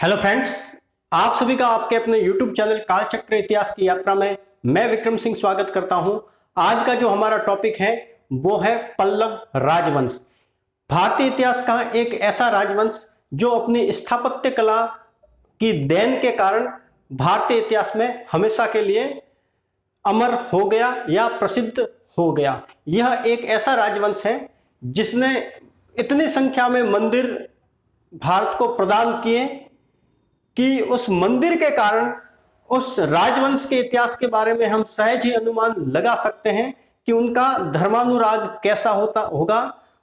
Hello friends, आप सभी का आपके अपने YouTube चैनल कालचक्र इतिहास की यात्रा में मैं विक्रम सिंह स्वागत करता हूं। आज का जो हमारा टॉपिक है वो है पल्लव राजवंश। भारतीय इतिहास का एक ऐसा राजवंश जो अपनी स्थापत्य कला की देन के कारण भारतीय इतिहास में हमेशा के लिए अमर हो गया या प्रसिद्ध हो गया। यह एक ऐसा राजवंश है जिसने इतनी संख्या में मंदिर भारत को प्रदान किए कि उस मंदिर के कारण उस राजवंश के इतिहास के बारे में हम सहज ही अनुमान लगा सकते हैं कि उनका धर्मानुराग कैसा होगा,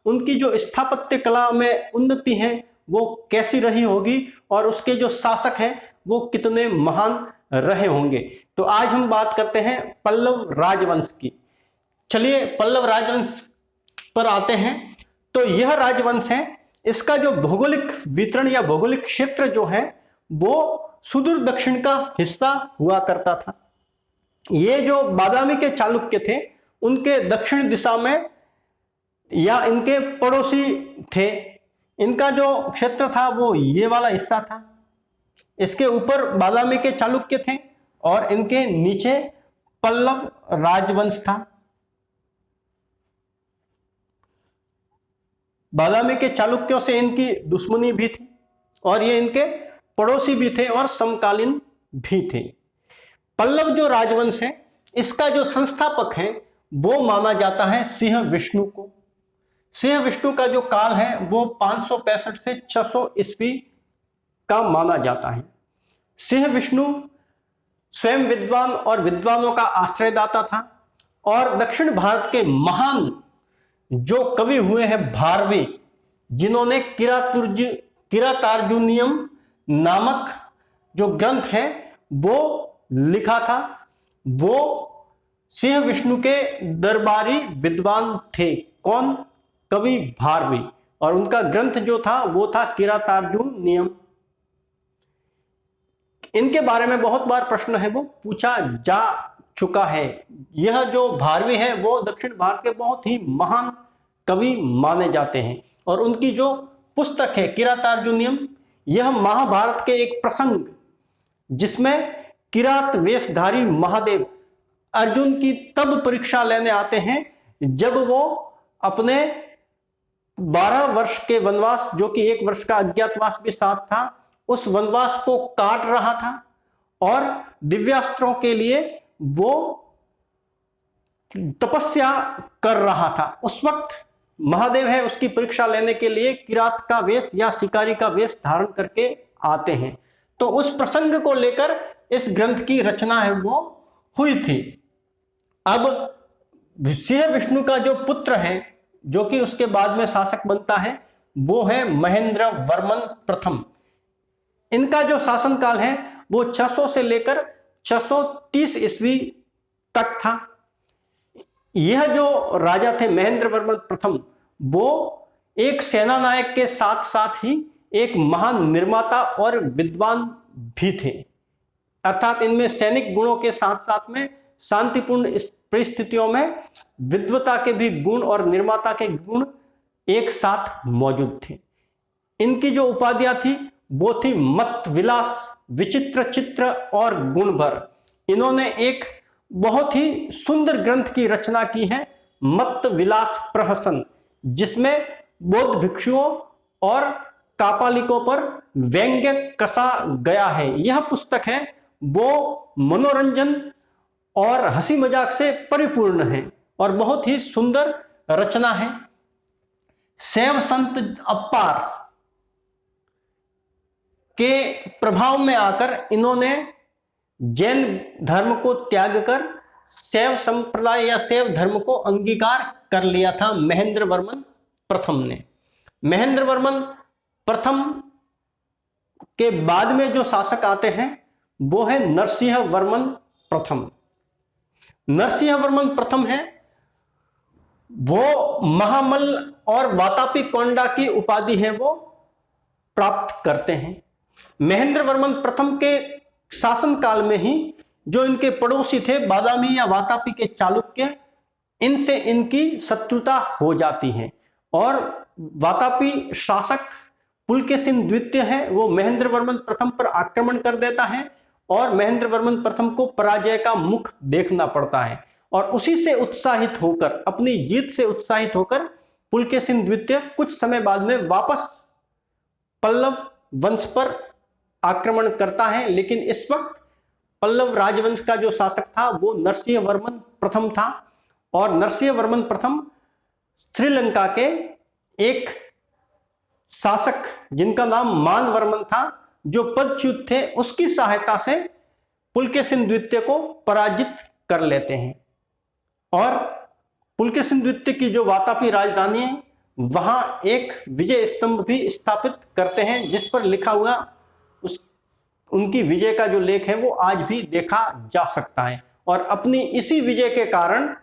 उनकी जो स्थापत्य कला में उन्नति है वो कैसी रही होगी और उसके जो शासक हैं वो कितने महान रहे होंगे। तो आज हम बात करते हैं पल्लव राजवंश की। चलिए पल्लव राजवंश पर आते हैं। तो यह राजवंश है, इसका जो भौगोलिक वितरण या भौगोलिक क्षेत्र जो है वो सुदूर दक्षिण का हिस्सा हुआ करता था। ये जो बादामी के चालुक्य थे उनके दक्षिण दिशा में या इनके पड़ोसी थे। इनका जो क्षेत्र था वो ये वाला हिस्सा था। इसके ऊपर बादामी के चालुक्य थे और इनके नीचे पल्लव राजवंश था। बादामी के चालुक्यों से इनकी दुश्मनी भी थी और ये इनके पड़ोसी भी थे और समकालीन भी थे। पल्लव जो राजवंश है इसका जो संस्थापक है वो माना जाता है सिंह विष्णु को। सिंह विष्णु का जो काल है वो 565 से 600 ईस्वी का माना जाता है। सिंह विष्णु स्वयं विद्वान और विद्वानों का आश्रयदाता था और दक्षिण भारत के महान जो कवि हुए हैं भारवी, जिन्होंने किरातार्जुनीयम नामक जो ग्रंथ है वो लिखा था, वो सिंह विष्णु के दरबारी विद्वान थे। कौन? कवि भारवी। और उनका ग्रंथ जो था वो था किरातार्जुनीयम। इनके बारे में बहुत बार प्रश्न है वो पूछा जा चुका है। यह जो भारवी है वो दक्षिण भारत के बहुत ही महान कवि माने जाते हैं और उनकी जो पुस्तक है किरातार्जुनीयम, यह महाभारत के एक प्रसंग जिसमें किरात वेशधारी महादेव अर्जुन की तब परीक्षा लेने आते हैं जब वो अपने 12 वर्ष के वनवास, जो कि 1 वर्ष का अज्ञातवास भी साथ था, उस वनवास को काट रहा था और दिव्यास्त्रों के लिए वो तपस्या कर रहा था। उस वक्त महादेव है उसकी परीक्षा लेने के लिए किरात का वेश या शिकारी का वेश धारण करके आते हैं। तो उस प्रसंग को लेकर इस ग्रंथ की रचना है वो हुई थी। अब सिंह विष्णु का जो पुत्र है जो कि उसके बाद में शासक बनता है वो है महेंद्र वर्मन प्रथम। इनका जो शासनकाल है वो 600 से लेकर 630 ईस्वी तक था। यह जो राजा थे महेंद्र वर्मन प्रथम, वो एक सेना नायक के साथ साथ ही एक महान निर्माता और विद्वान भी थे। अर्थात इनमें सैनिक गुणों के साथ साथ में शांतिपूर्ण परिस्थितियों में विद्वता के भी गुण और निर्माता के गुण एक साथ मौजूद थे। इनकी जो उपाधियां थी वो थी मत विलास, विचित्र चित्र और गुणभर। इन्होंने एक बहुत ही सुंदर ग्रंथ की रचना की है, मत विलास प्रहसन, जिसमें बौद्ध भिक्षुओं और कापालिकों पर व्यंग्य कसा गया है। यह पुस्तक है वो मनोरंजन और हंसी मजाक से परिपूर्ण है और बहुत ही सुंदर रचना है। शैव संत अपार के प्रभाव में आकर इन्होंने जैन धर्म को त्याग कर शैव संप्रदाय या शैव धर्म को अंगीकार कर लिया था महेंद्र वर्मन प्रथम ने। महेंद्र वर्मन प्रथम के बाद में जो शासक आते हैं वो है नरसिंह वर्मन प्रथम। नरसिंह वर्मन प्रथम है वो महामल्ल और वातापी कोंडा की उपाधि है वो प्राप्त करते हैं। महेंद्र वर्मन प्रथम के शासनकाल में ही जो इनके पड़ोसी थे बादामी या वातापी के चालुक्य, इनसे इनकी शत्रुता हो जाती है और वातापी शासक पुलकेशिन द्वितीय है वो महेंद्र वर्मन प्रथम पर आक्रमण कर देता है और महेंद्र वर्मन प्रथम को पराजय का मुख देखना पड़ता है। और उसी से उत्साहित होकर, अपनी जीत से उत्साहित होकर पुलकेशिन द्वितीय कुछ समय बाद में वापस पल्लव वंश पर आक्रमण करता है। लेकिन इस वक्त पल्लव राजवंश का जो शासक था वो नरसिंह वर्मन प्रथम था और नरसिंह वर्मन प्रथम श्रीलंका के एक शासक जिनका नाम मान वर्मन था, जो पदच्युत थे, उसकी सहायता से पुलकेशिन द्वितीय को पराजित कर लेते हैं। और पुलकेशिन द्वितीय की जो वातापी राजधानी है वहां एक विजय स्तंभ भी स्थापित करते हैं, जिस पर लिखा हुआ उनकी विजय का जो लेख है वो आज भी देखा जा सकता है। और अपनी इसी विजय के कारण,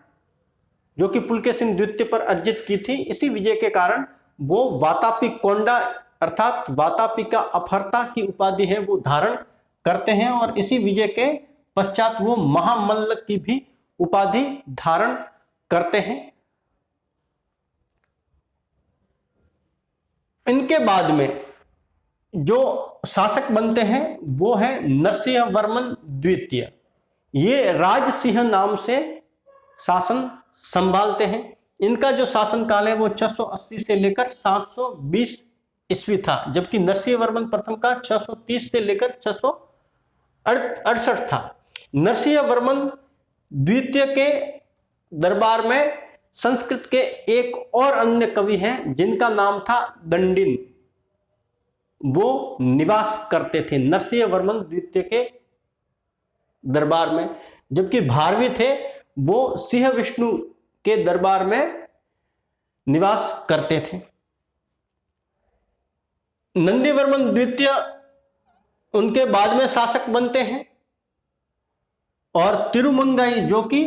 जो कि पुलकेशिन द्वितीय पर अर्जित की थी, इसी विजय के कारण वो वातापी कोंडा अर्थात वातापी का अपहर्ता की उपाधि है वो धारण करते हैं। और इसी विजय के पश्चात वो महामल्ल की भी उपाधि धारण करते हैं। इनके बाद में जो शासक बनते हैं वो है नरसिंह वर्मन द्वितीय। ये राजसिंह नाम से शासन संभालते हैं। इनका जो शासन काल है वो 680 से लेकर 720 ईस्वी था, जबकि नरसिंह वर्मन प्रथम का 630 से लेकर 668 था। नरसिंह वर्मन द्वितीय के दरबार में संस्कृत के एक और अन्य कवि हैं जिनका नाम था दंडिन, वो निवास करते थे नरसिंह वर्मन द्वितीय के दरबार में। जबकि भारवी थे वो सिंह विष्णु के दरबार में निवास करते थे। नंदीवर्मन द्वितीय उनके बाद में शासक बनते हैं और तिरुमंगाई जो कि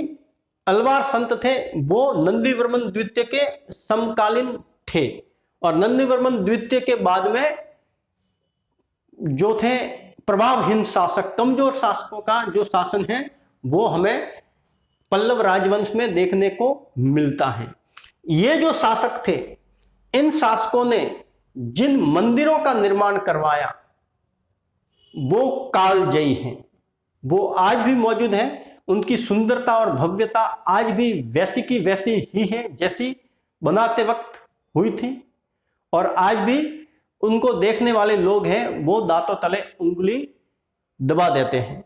अलवार संत थे वो नंदीवर्मन द्वितीय के समकालीन थे। और नंदीवर्मन द्वितीय के बाद में जो थे प्रभावहीन शासक, कमजोर शासकों का जो शासन है वो हमें पल्लव राजवंश में देखने को मिलता है। ये जो शासक थे, इन शासकों ने जिन मंदिरों का निर्माण करवाया वो कालजयी हैं, वो आज भी मौजूद हैं। उनकी सुंदरता और भव्यता आज भी वैसी की वैसी ही है जैसी बनाते वक्त हुई थी। और आज भी उनको देखने वाले लोग हैं वो दांतों तले उंगली दबा देते हैं।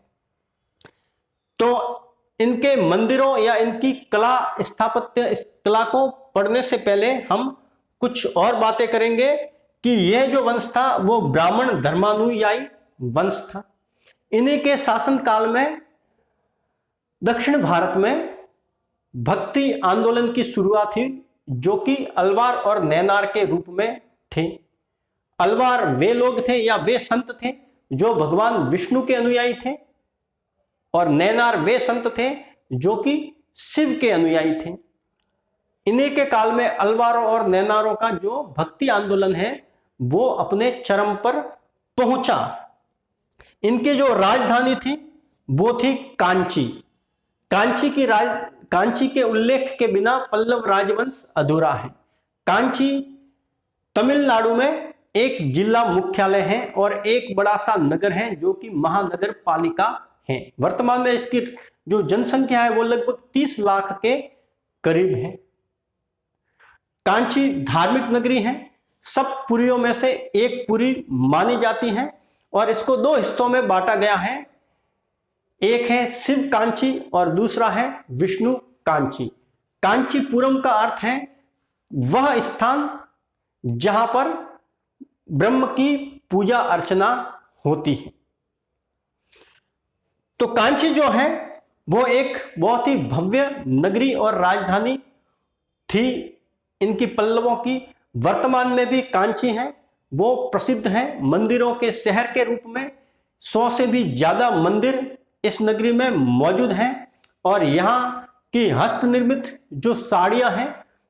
तो इनके मंदिरों या इनकी कला, स्थापत्य, इस कला को पढ़ने से पहले हम कुछ और बातें करेंगे कि यह जो वंश था वो ब्राह्मण धर्मानुयायी वंश था। इन्हीं के शासन काल में दक्षिण भारत में भक्ति आंदोलन की शुरुआत हुई, जो कि अलवार और नैनार के रूप में थे। अलवार वे लोग थे या वे संत थे जो भगवान विष्णु के अनुयायी थे, और नैनार वे संत थे जो कि शिव के अनुयायी थे। इन्हीं के काल में अलवारों और नैनारों का जो भक्ति आंदोलन है वो अपने चरम पर पहुंचा। इनकी जो राजधानी थी वो थी कांची। कांची के उल्लेख के बिना पल्लव राजवंश अधूरा है। कांची तमिलनाडु में एक जिला मुख्यालय है और एक बड़ा सा नगर है जो कि महानगर पालिका है। वर्तमान में इसकी जो जनसंख्या है वो लगभग 30 लाख के करीब है। कांची धार्मिक नगरी है, सप्त पुरियों में से एक पुरी मानी जाती है और इसको दो हिस्सों में बांटा गया है। एक है शिव कांची और दूसरा है विष्णु कांची। कांचीपुरम का अर्थ है वह स्थान जहां पर ब्रह्म की पूजा अर्चना होती है। तो कांची जो है वो एक बहुत ही भव्य नगरी और राजधानी थी इनकी पल्लवों की। वर्तमान में भी कांची है वो प्रसिद्ध है मंदिरों के शहर के रूप में। 100 से भी ज्यादा मंदिर इस नगरी में मौजूद हैं और यहाँ की हस्त निर्मित जो साड़ियां हैं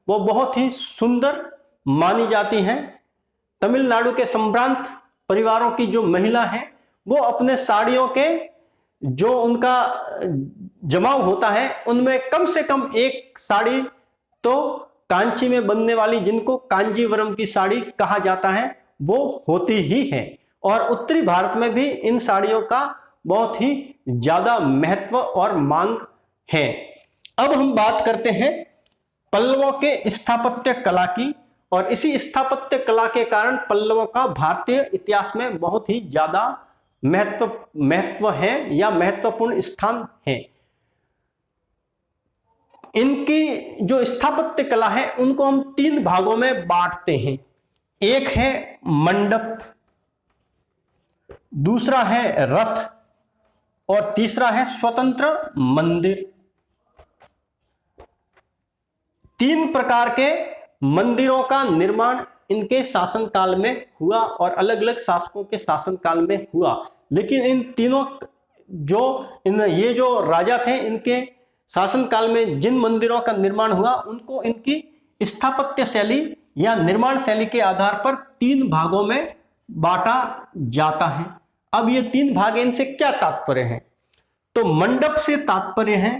वो बहुत ही सुंदर मानी जाती हैं। तमिलनाडु के संभ्रांत परिवारों की जो महिला है वो अपने साड़ियों के जो उनका जमाव होता है उनमें कम से कम एक साड़ी तो कांची में बनने वाली, जिनको कांजीवरम की साड़ी कहा जाता है, वो होती ही है और उत्तरी भारत में भी इन साड़ियों का बहुत ही ज्यादा महत्व और मांग है। अब हम बात करते हैं पल्लवों के स्थापत्य कला की, और इसी स्थापत्य कला के कारण पल्लवों का भारतीय इतिहास में बहुत ही ज्यादा महत्व है या महत्वपूर्ण स्थान है। इनकी जो स्थापत्य कला है उनको हम 3 भागों में बांटते हैं। एक है मंडप, दूसरा है रथ और तीसरा है स्वतंत्र मंदिर। 3 प्रकार के मंदिरों का निर्माण इनके शासनकाल में हुआ और अलग अलग शासकों के शासनकाल में हुआ। लेकिन इन तीनों ये जो राजा थे, इनके शासनकाल में जिन मंदिरों का निर्माण हुआ उनको इनकी स्थापत्य शैली या निर्माण शैली के आधार पर 3 भागों में बांटा जाता है। अब ये 3 भाग, इनसे क्या तात्पर्य है? तो मंडप से तात्पर्य है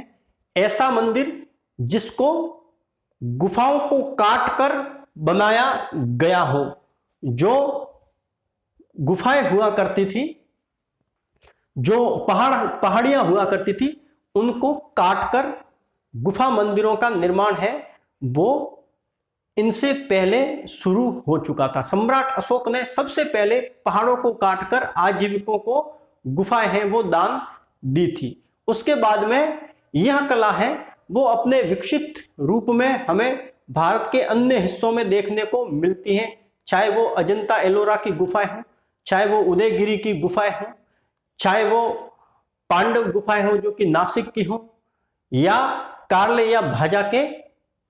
ऐसा मंदिर जिसको गुफाओं को काटकर बनाया गया हो। जो गुफाएं हुआ करती थी, जो पहाड़ियां हुआ करती थी, उनको काटकर गुफा मंदिरों का निर्माण है वो इनसे पहले शुरू हो चुका था। सम्राट अशोक ने सबसे पहले पहाड़ों को काटकर आजीविकों को गुफाएं हैं वो दान दी थी। उसके बाद में यह कला है वो अपने विकसित रूप में हमें भारत के अन्य हिस्सों में देखने को मिलती है, चाहे वो अजंता एलोरा की गुफाएं हो, चाहे वो उदयगिरी की गुफाएं हो, चाहे वो पांडव गुफाएं हो जो कि नासिक की हो, या कार्ले या भाजा के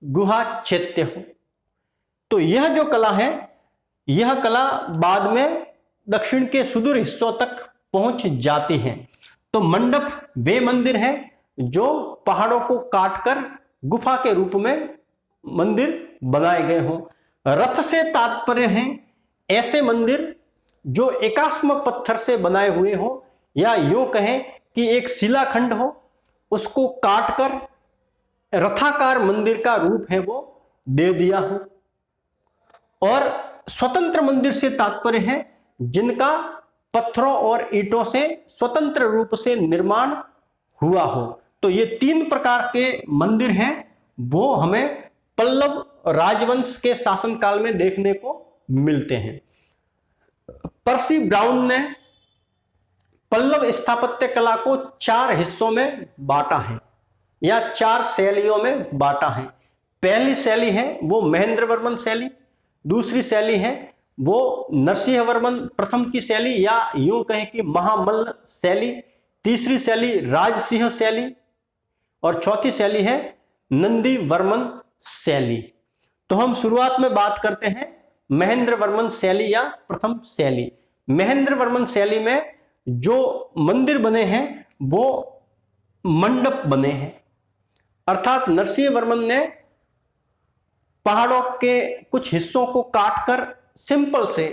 गुहा चैत्य हो। तो यह जो कला है, यह कला बाद में दक्षिण के सुदूर हिस्सों तक पहुंच जाती है। तो मंडप वे मंदिर हैं जो पहाड़ों को काटकर गुफा के रूप में मंदिर बनाए गए हों। रथ से तात्पर्य है ऐसे मंदिर जो एकास्म पत्थर से बनाए हुए हो, या यूं कहें कि एक शिलाखंड हो, उसको काटकर रथाकार मंदिर का रूप है वो दे दिया हो। और स्वतंत्र मंदिर से तात्पर्य है जिनका पत्थरों और ईंटों से स्वतंत्र रूप से निर्माण हुआ हो। तो ये 3 प्रकार के मंदिर हैं वो हमें पल्लव राजवंश के शासनकाल में देखने को मिलते हैं। पर्सी ब्राउन ने पल्लव स्थापत्य कला को 4 हिस्सों में बांटा है या 4 शैलियों में बांटा है। पहली शैली है वो महेंद्र वर्मन शैली, दूसरी शैली है वो नरसिंह वर्मन प्रथम की शैली या यूं कहें कि महामल्ल शैली, तीसरी शैली राजसिंह शैली और चौथी शैली है नंदी वर्मन शैली। तो हम शुरुआत में बात करते हैं महेंद्र वर्मन शैली या प्रथम शैली। महेंद्र वर्मन शैली में जो मंदिर बने हैं वो मंडप बने हैं, अर्थात नरसिंह वर्मन ने पहाड़ों के कुछ हिस्सों को काटकर सिंपल से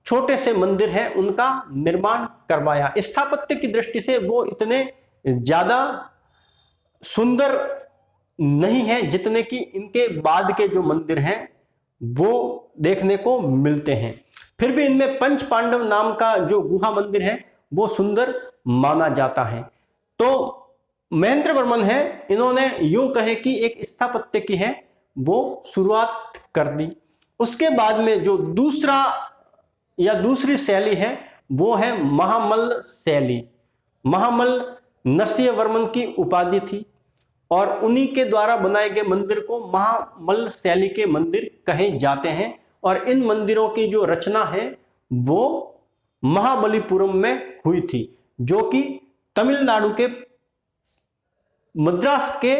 छोटे से मंदिर हैं उनका निर्माण करवाया। स्थापत्य की दृष्टि से वो इतने ज्यादा सुंदर नहीं है जितने कि इनके बाद के जो मंदिर हैं वो देखने को मिलते हैं। फिर भी इनमें पंच पांडव नाम का जो गुहा मंदिर है वो सुंदर माना जाता है। तो महेंद्र वर्मन है, इन्होंने यूं कहे कि एक स्थापत्य की है वो शुरुआत कर दी। उसके बाद में जो दूसरी शैली है वो है महामल्ल शैली। महामल्ल नरसिंह वर्मन की उपाधि थी और उन्हीं के द्वारा बनाए गए मंदिर को महामल्ल शैली के मंदिर कहे जाते हैं। और इन मंदिरों की जो रचना है वो महाबलीपुरम में हुई थी, जो कि तमिलनाडु के मद्रास के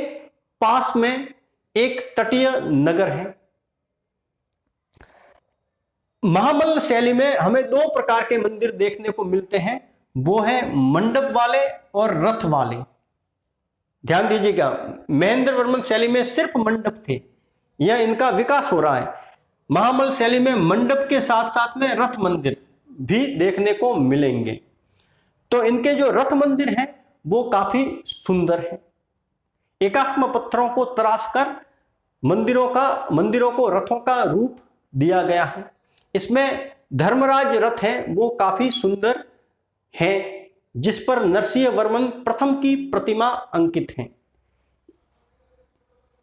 पास में एक तटीय नगर है। महामल्ल शैली में हमें 2 प्रकार के मंदिर देखने को मिलते हैं, वो है मंडप वाले और रथ वाले। ध्यान दीजिएगा, महेंद्र वर्मन शैली में सिर्फ मंडप थे, यह इनका विकास हो रहा है। महामल्ल शैली में मंडप के साथ साथ में रथ मंदिर भी देखने को मिलेंगे। तो इनके जो रथ मंदिर हैं वो काफी सुंदर है। एकास्म पत्थरों को तराशकर मंदिरों को रथों का रूप दिया गया है। इसमें धर्मराज रथ है वो काफी सुंदर है, जिस पर नरसिंहवर्मन प्रथम की प्रतिमा अंकित है।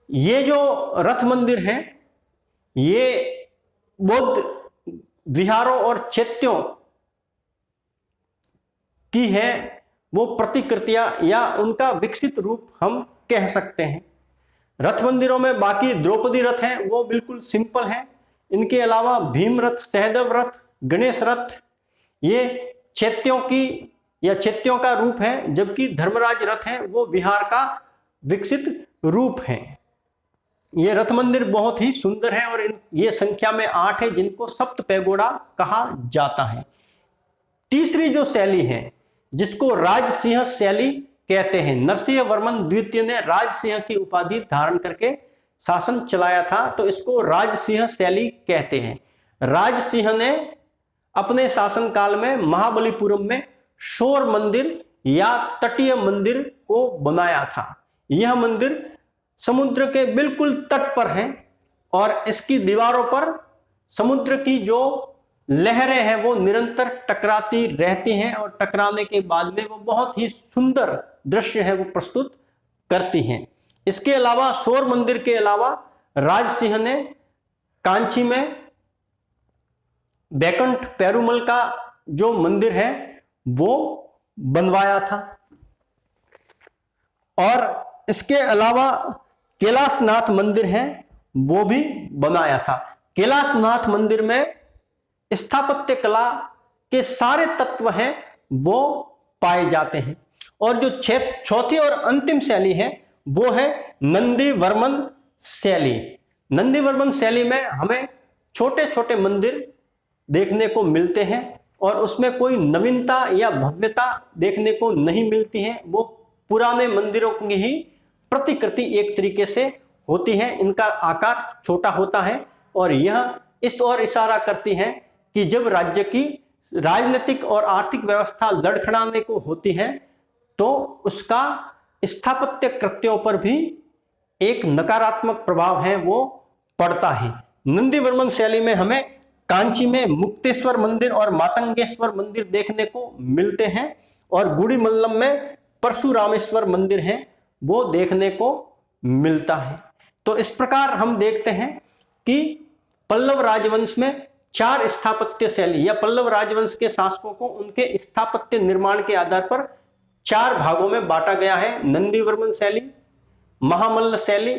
ये जो रथ मंदिर है ये बौद्ध विहारों और चैत्यों की है वो प्रतिकृतियां या उनका विकसित रूप हम कह सकते हैं। रथ मंदिरों में बाकी द्रौपदी रथ हैं वो बिल्कुल सिंपल हैं। इनके अलावा भीम रथ, सहदेव रथ, गणेश रथ ये चैत्यों की या चैत्यों का रूप है, जबकि धर्मराज रथ है वो विहार का विकसित रूप है। ये रथ मंदिर बहुत ही सुंदर है और ये संख्या में 8 है, जिनको सप्त पैगोडा कहा जाता है। तीसरी जो शैली है जिसको राजसिंह शैली कहते हैं, नरसिंहवर्मन द्वितीय ने राजसिंह की उपाधि धारण करके शासन चलाया था, तो इसको राजसिंह शैली कहते हैं। राजसिंह ने अपने शासनकाल में महाबलीपुरम में शोर मंदिर या तटीय मंदिर को बनाया था। यह मंदिर समुद्र के बिल्कुल तट पर है और इसकी दीवारों पर समुद्र की जो लहरें हैं वो निरंतर टकराती रहती हैं और टकराने के बाद में वो बहुत ही सुंदर दृश्य है वो प्रस्तुत करती हैं। इसके अलावा शोर मंदिर के अलावा राजसिंह ने कांची में बैकुंठ पेरुमल का जो मंदिर है वो बनवाया था और इसके अलावा कैलाशनाथ मंदिर है वो भी बनाया था। कैलाशनाथ मंदिर में स्थापत्य कला के सारे तत्व हैं वो पाए जाते हैं। और जो चौथी और अंतिम शैली है वो है नंदीवर्मन शैली। नंदीवर्मन शैली में हमें छोटे छोटे मंदिर देखने को मिलते हैं और उसमें कोई नवीनता या भव्यता देखने को नहीं मिलती है। वो पुराने मंदिरों की ही प्रतिकृति एक तरीके से होती है। इनका आकार छोटा होता है और यह इस ओर इशारा करती है कि जब राज्य की राजनीतिक और आर्थिक व्यवस्था लड़खड़ाने को होती है तो उसका स्थापत्य कृत्यों पर भी एक नकारात्मक प्रभाव है वो पड़ता है। नंदीवर्मन शैली में हमें कांची में मुक्तेश्वर मंदिर और मातंगेश्वर मंदिर देखने को मिलते हैं और गुड़ीमल्लम में परशुरामेश्वर मंदिर है वो देखने को मिलता है। तो इस प्रकार हम देखते हैं कि पल्लव राजवंश में 4 स्थापत्य शैली या पल्लव राजवंश के शासकों को उनके स्थापत्य निर्माण के आधार पर 4 भागों में बांटा गया है। नंदीवर्मन शैली, महामल्ल शैली,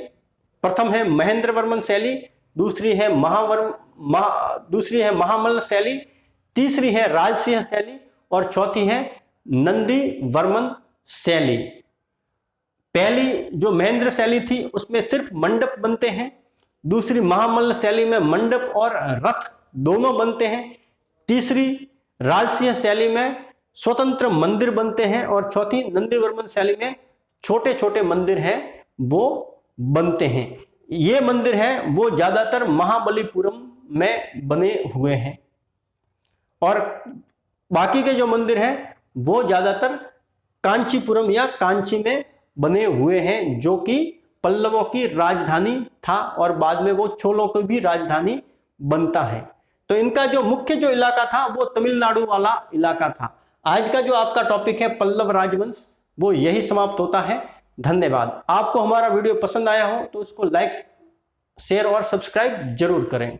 प्रथम है महेंद्रवर्मन शैली, दूसरी है महामल्ल शैली, तीसरी है राजसिंह शैली और चौथी है नंदीवर्मन शैली। पहली जो महेंद्र शैली थी उसमें सिर्फ मंडप बनते हैं, दूसरी महामल्ल शैली में मंडप और रथ दोनों बनते हैं, तीसरी राजसिंह शैली में स्वतंत्र मंदिर बनते हैं और चौथी नंदीवर्मन शैली में छोटे छोटे मंदिर हैं वो बनते हैं। ये मंदिर हैं वो ज्यादातर महाबलीपुरम में बने हुए हैं और बाकी के जो मंदिर हैं वो ज्यादातर कांचीपुरम या कांची में बने हुए हैं, जो कि पल्लवों की राजधानी था और बाद में वो चोलों की भी राजधानी बनता है। तो इनका जो मुख्य जो इलाका था वो तमिलनाडु वाला इलाका था। आज का जो आपका टॉपिक है पल्लव राजवंश वो यही समाप्त होता है। धन्यवाद। आपको हमारा वीडियो पसंद आया हो तो इसको लाइक, शेयर और सब्सक्राइब जरूर करें।